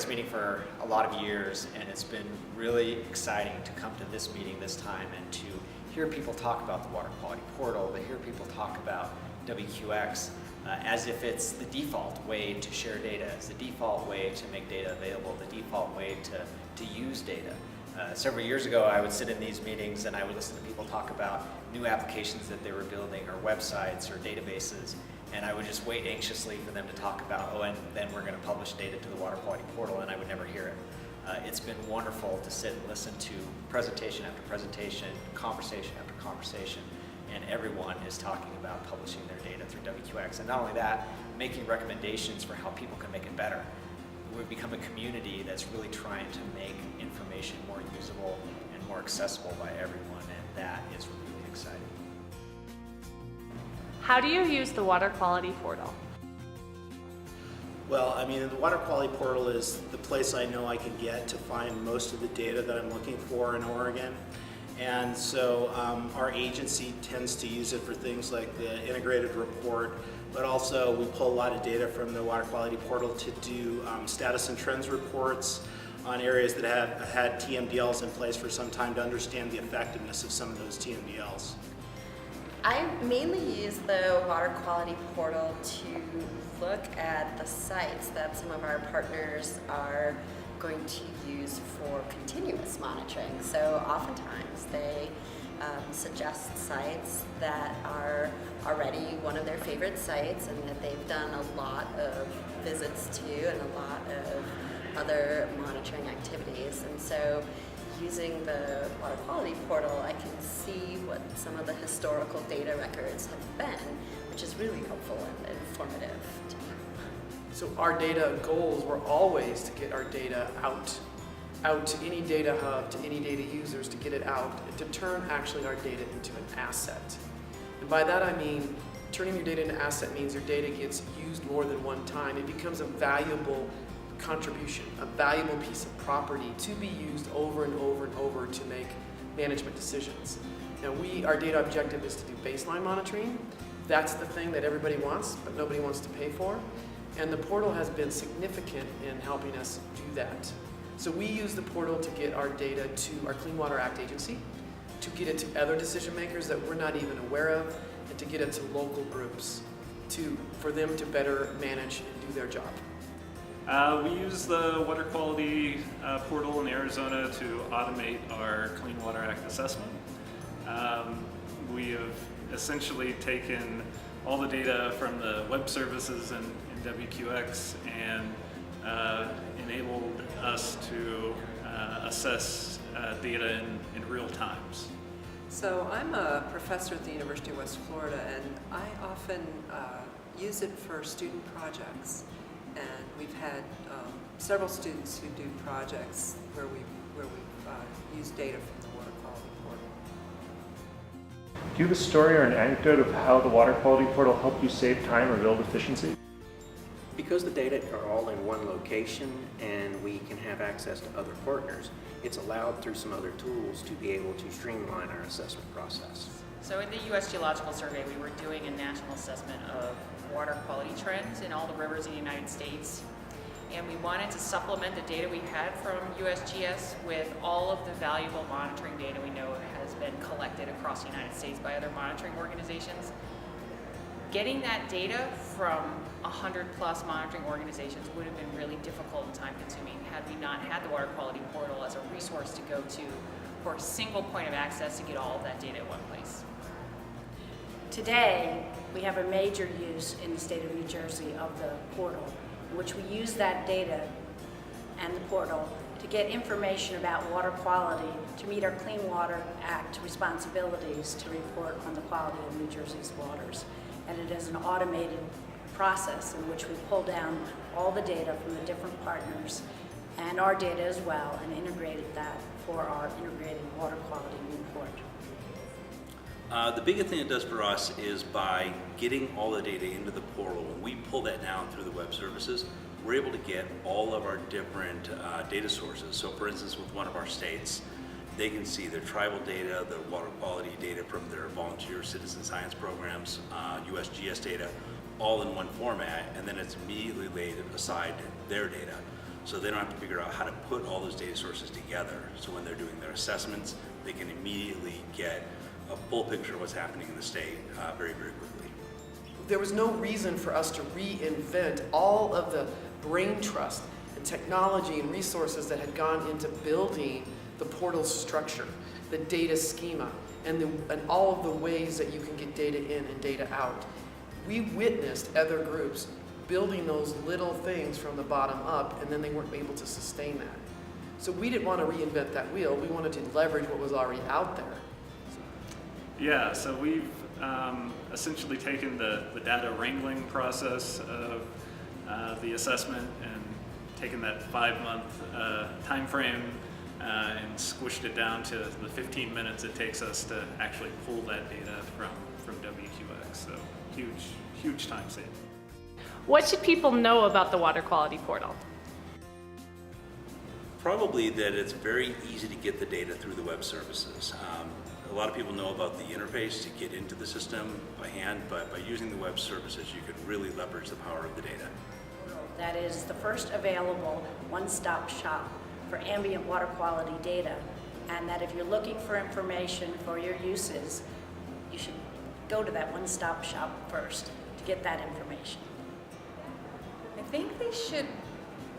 this meeting for a lot of years, and it's been really exciting to come to this meeting this time and to hear people talk about the water quality portal, to hear people talk about WQX as if it's the default way to share data, it's the default way to make data available, the default way to use data. Several years ago, I would sit in these meetings and I would listen to people talk about new applications that they were building or websites or databases, and I would just wait anxiously for them to talk about, oh, and then we're going to publish data to the water quality portal, and I would never hear it. It's been wonderful to sit and listen to presentation after presentation, conversation after conversation, and everyone is talking about publishing their data through WQX. And not only that, making recommendations for how people can make it better. We've become a community that's really trying to make information more usable and more accessible by everyone, and that is really exciting. How do you use the water quality portal? Well, I mean, the water quality portal is the place I know I can get to find most of the data that I'm looking for in Oregon. And so our agency tends to use it for things like the integrated report, but also we pull a lot of data from the water quality portal to do status and trends reports on areas that have had TMDLs in place for some time to understand the effectiveness of some of those TMDLs. I mainly use the water quality portal to look at the sites that some of our partners are going to use for continuous monitoring. So oftentimes they suggest sites that are already one of their favorite sites and that they've done a lot of visits to and a lot of other monitoring activities. And so using the water quality portal, I can see what some of the historical data records have been, which is really helpful and informative to me. So our data goals were always to get our data out to any data hub, to any data users, to get it out, and to turn actually our data into an asset. And by that I mean, turning your data into an asset means your data gets used more than one time. It becomes a valuable contribution, a valuable piece of property to be used over and over and over to make management decisions. Now our data objective is to do baseline monitoring. That's the thing that everybody wants, but nobody wants to pay for. And the portal has been significant in helping us do that. So we use the portal to get our data to our Clean Water Act agency, to get it to other decision makers that we're not even aware of, and to get it to local groups for them to better manage and do their job. We use the water quality portal in Arizona to automate our Clean Water Act assessment. We have essentially taken all the data from the web services in WQX and enabled us to assess data in real times. So I'm a professor at the University of West Florida, and I often use it for student projects. And we've had several students who do projects where we've used data from the water quality portal. Do you have a story or an anecdote of how the water quality portal helped you save time or build efficiency? Because the data are all in one location and we can have access to other partners, it's allowed through some other tools to be able to streamline our assessment process. So in the U.S. Geological Survey, we were doing a national assessment of water quality trends in all the rivers in the United States. And we wanted to supplement the data we had from USGS with all of the valuable monitoring data we know has been collected across the United States by other monitoring organizations. Getting that data from 100+ monitoring organizations would have been really difficult and time consuming had we not had the water quality portal as a resource to go to for a single point of access to get all of that data in one place. Today, we have a major use in the state of New Jersey of the portal, in which we use that data and the portal to get information about water quality to meet our Clean Water Act responsibilities to report on the quality of New Jersey's waters. And it is an automated process in which we pull down all the data from the different partners and our data as well, and integrated that for our integrated water quality report. The biggest thing it does for us is by getting all the data into the portal, when we pull that down through the web services, we're able to get all of our different data sources. So for instance, with one of our states, they can see their tribal data, their water quality data from their volunteer citizen science programs, USGS data, all in one format, and then it's immediately laid aside their data. so they don't have to figure out how to put all those data sources together. So when they're doing their assessments, they can immediately get a full picture of what's happening in the state very, very quickly. There was no reason for us to reinvent all of the brain trust and technology and resources that had gone into building the portal structure, the data schema, and all of the ways that you can get data in and data out. We witnessed other groups building those little things from the bottom up, and then they weren't able to sustain that. So we didn't want to reinvent that wheel. We wanted to leverage what was already out there. Yeah, so we've essentially taken the data wrangling process of the assessment and taken that 5-month time frame and squished it down to the 15 minutes it takes us to actually pull that data from WQX. So huge time saving. What should people know about the water quality portal? Probably that it's very easy to get the data through the web services. A lot of people know about the interface to get into the system by hand, but by using the web services, you can really leverage the power of the data. That is the first available one-stop shop for ambient water quality data, and that if you're looking for information for your uses, you should go to that one-stop shop first to get that information. I think they should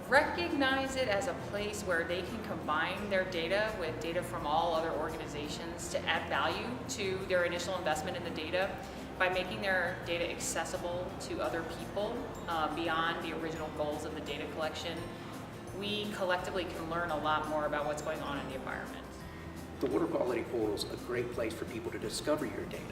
recognize it as a place where they can combine their data with data from all other organizations to add value to their initial investment in the data by making their data accessible to other people beyond the original goals of the data collection. We collectively can learn a lot more about what's going on in the environment. The water quality portal is a great place for people to discover your data.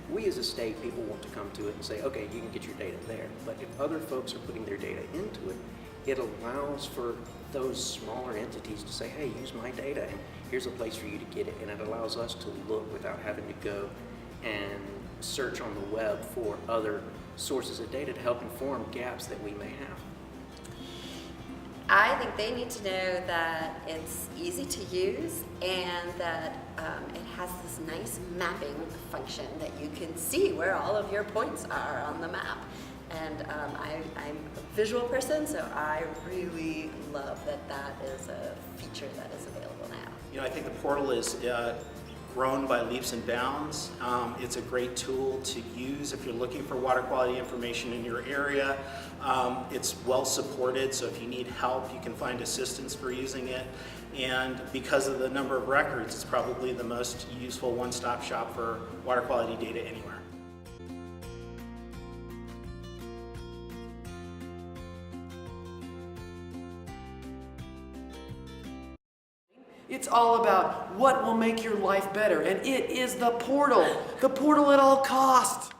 We as a state, people want to come to it and say, okay, you can get your data there. But if other folks are putting their data into it, it allows for those smaller entities to say, hey, use my data and here's a place for you to get it. And it allows us to look without having to go and search on the web for other sources of data to help inform gaps that we may have. I think they need to know that it's easy to use and that it has this nice mapping function that you can see where all of your points are on the map. And I'm a visual person, so I really love that that is a feature that is available now. You know, I think the portal is grown by leaps and bounds. It's a great tool to use if you're looking for water quality information in your area. It's well supported, so if you need help, you can find assistance for using it. And because of the number of records, it's probably the most useful one-stop shop for water quality data anywhere. It's all about what will make your life better, and it is the portal at all costs.